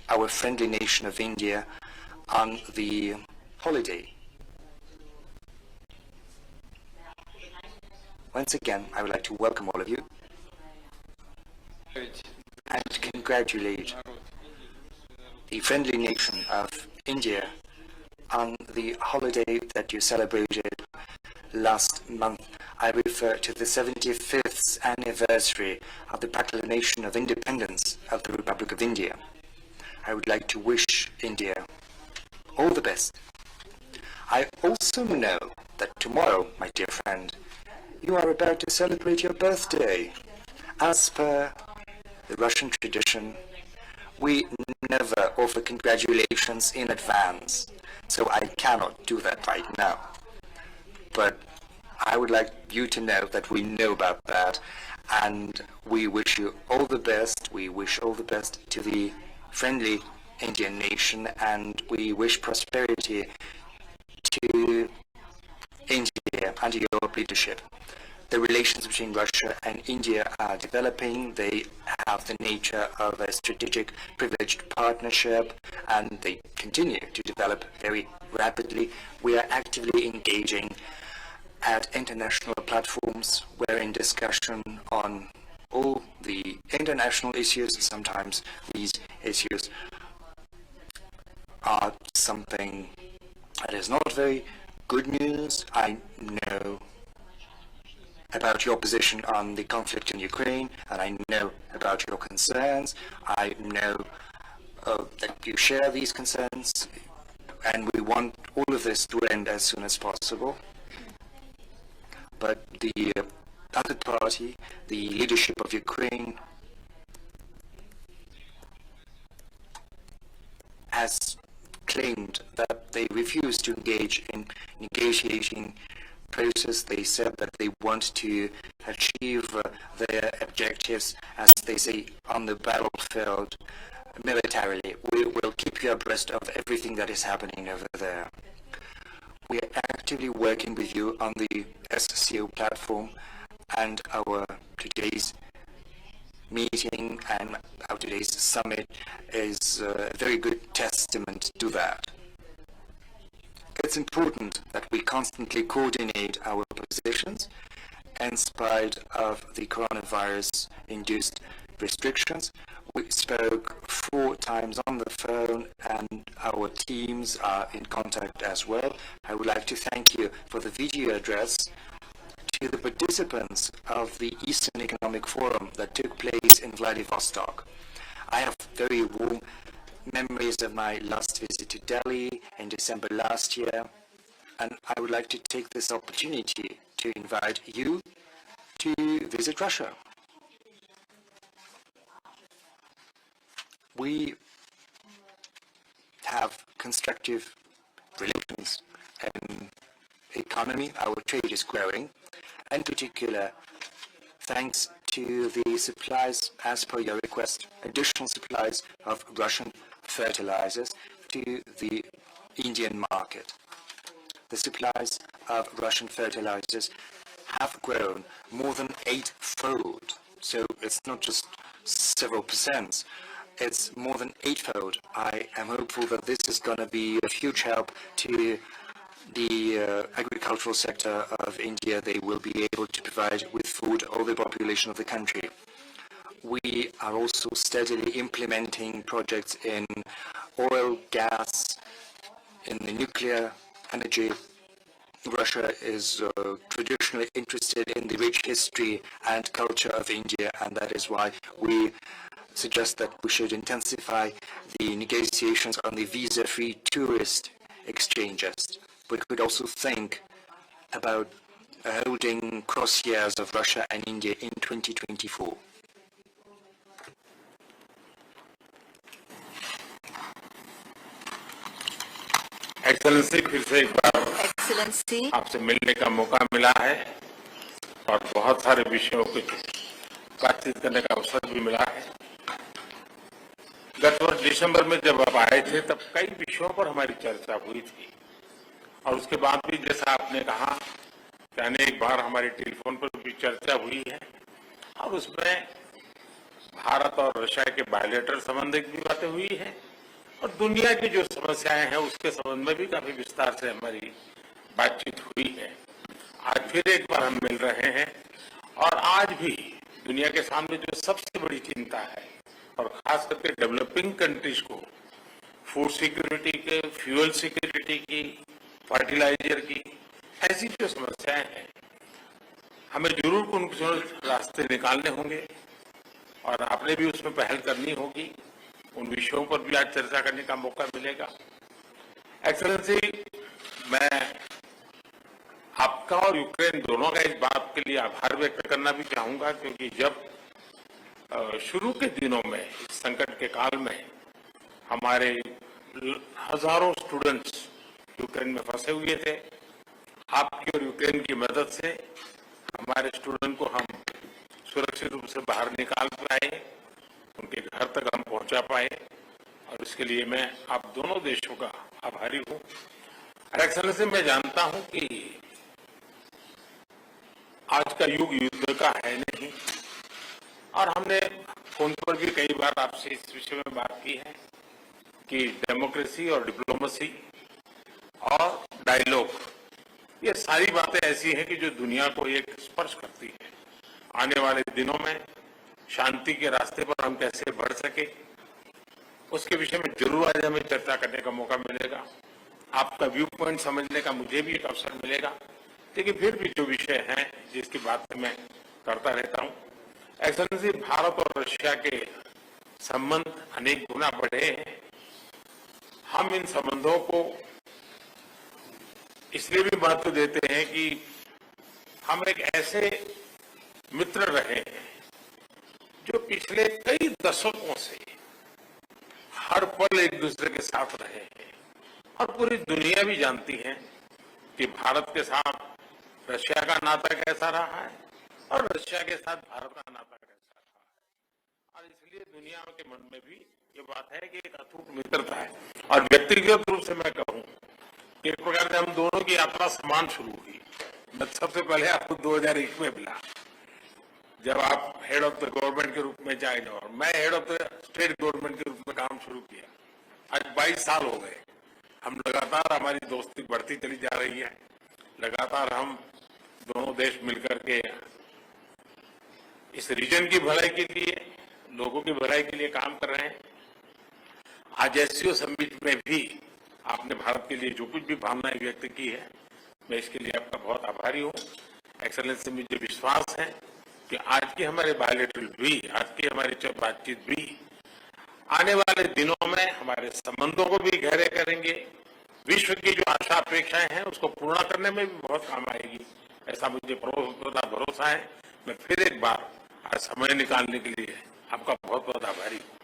our friendly nation of India on the holiday. Once again, I would like to welcome all of you and congratulate the friendly nation of India on the holiday that you celebrated last month. I refer to the 75th anniversary of the proclamation of independence of the Republic of India. I would like to wish India all the best. I also know that tomorrow, my dear friend, you are about to celebrate your birthday. As per the Russian tradition, we never offer congratulations in advance, so I cannot do that right now. But I would like you to know that we know about that, and we wish you all the best. We wish all the best to the friendly Indian nation, and we wish prosperity to India under your leadership. The relations between Russia and India are developing. They have the nature of a strategic privileged partnership, and they continue to develop very rapidly. We are actively engaging at international platforms. We're in discussion on all the international issues. Sometimes these issues are something that is not very good news. I know about your position on the conflict in Ukraine, and I know about your concerns. I know that you share these concerns, and we want all of this to end as soon as possible. But the other party, the leadership of Ukraine, has claimed that they refuse to engage in negotiating process. They said that they want to achieve their objectives, as they say, on the battlefield militarily. We will keep you abreast of everything that is happening over there. We are actively working with you on the SCO platform, and our today's meeting and our today's summit is a very good testament to that. It's important that we constantly coordinate our positions in spite of the coronavirus-induced restrictions. We spoke 4 times on the phone, and our teams are in contact as well. I would like to thank you for the video address to the participants of the Eastern Economic Forum that took place in Vladivostok. I have very warm memories of my last visit to Delhi in December last year, and I would like to take this opportunity to invite you to visit Russia. We have constructive relations and economy. Our trade is growing, in particular thanks to the supplies, as per your request, additional supplies of Russian fertilizers to the Indian market. The supplies of Russian fertilizers have grown more than 8-fold. So it's not just several percent, it's more than 8-fold. I am hopeful that this is going to be of huge help to the agricultural sector of India. They will be able to provide with food all the population of the country. We are also steadily implementing projects in oil, gas, in the nuclear energy. Russia is traditionally interested in the rich history and culture of India, and that is why we suggest that we should intensify the negotiations on the visa-free tourist exchanges. We could also think about holding cross-years of Russia and India in 2024. Excellency, फिर से एक बार Excellency, आपसे मिलने का मौका मिला है और बहुत सारे विषयों पे बातचीत करने का अवसर भी मिला है। गत वर्ष दिसंबर में जब आप आए थे तब कई विषयों पर हमारी चर्चा हुई थी, और उसके बाद भी जैसा आपने कहा कि अनेक बार हमारी टेलीफोन पर भी चर्चा हुई है, और उसमें भारत और रशिया के बायलैटरल संबंध की भी बातें हुई है और दुनिया की जो समस्याएं हैं उसके संबंध में भी काफी विस्तार से हमारी बातचीत हुई है। आज फिर एक बार हम मिल रहे हैं और आज भी दुनिया के सामने जो सबसे बड़ी चिंता है और खास करके डेवलपिंग कंट्रीज को फूड सिक्योरिटी के, फ्यूल सिक्योरिटी की, फर्टिलाइजर की, ऐसी जो समस्याएं हैं हमें जरूर कुछ रास्ते निकालने होंगे और आपने भी उसमें पहल करनी होगी। उन विषयों पर भी आज चर्चा करने का मौका मिलेगा। एक्सेलेंसी, मैं आपका और यूक्रेन दोनों का इस बात के लिए आभार व्यक्त करना भी चाहूंगा, क्योंकि जब शुरू के दिनों में इस संकट के काल में हमारे हजारों स्टूडेंट्स यूक्रेन में फंसे हुए थे, आपकी और यूक्रेन की मदद से हमारे स्टूडेंट को हम सुरक्षित रूप से बाहर निकाल पाए, उनके घर तक हम पहुंचा पाए और इसके लिए मैं आप दोनों देशों का आभारी हूं। एक्सेलेंसी, मैं जानता हूं कि आज का युग युद्ध का है नहीं और हमने फोन पर भी कई बार आपसे इस विषय में बात की है कि डेमोक्रेसी और डिप्लोमेसी और डायलॉग, ये सारी बातें ऐसी हैं कि जो दुनिया को एक स्पर्श करती है। आने वाले दिनों में शांति के रास्ते पर हम कैसे बढ़ सके, उसके विषय में जरूर आज हमें चर्चा करने का मौका मिलेगा। आपका व्यू पॉइंट समझने का मुझे भी एक अवसर मिलेगा। लेकिन फिर भी जो विषय हैं जिसकी बात मैं करता रहता हूं, एक्सेलेंसी, भारत और रशिया के संबंध अनेक गुना बढ़े हैं। हम इन संबंधों को इसलिए भी महत्व देते हैं कि हम एक ऐसे मित्र रहे हैं जो पिछले कई दशकों से हर पल एक दूसरे के साथ रहे हैं और पूरी दुनिया भी जानती है कि भारत के साथ रशिया का नाता कैसा रहा है और रशिया के साथ भारत का नाता कैसा रहा है। और इसलिए दुनिया के मन में भी ये बात है कि एक अटूट मित्रता है। और व्यक्तिगत रूप से मैं कहूं कि एक प्रकार से हम दोनों की यात्रा समान शुरू हुई। मैं सबसे पहले आपको 2001 में मिला, जब आप हेड ऑफ द गवर्नमेंट के रूप में ज्वाइन और मैं head of the state government के रूप में काम शुरू किया। आज 22 साल हो गए। हम लगातार, हमारी दोस्ती बढ़ती चली जा रही है। लगातार हम दोनों देश मिलकर के इस रीजन की भलाई के लिए, लोगों की भलाई के लिए काम कर रहे हैं। आज SCO समिट में भी आपने भारत के लिए जो कुछ भी भावनाएं व्यक्त की है, मैं इसके लिए आपका बहुत आभारी हूं। एक्सेलेंसी, मुझे विश्वास है कि आज की हमारे बायोलेटरल भी, आज की हमारी बातचीत भी आने वाले दिनों में हमारे संबंधों को भी गहरे करेंगे। विश्व की जो आशा अपेक्षाएं हैं उसको पूर्ण करने में भी बहुत काम आएगी, ऐसा मुझे पूरा भरोसा है। मैं फिर एक बार आज समय निकालने के लिए आपका बहुत बहुत आभारी हूँ।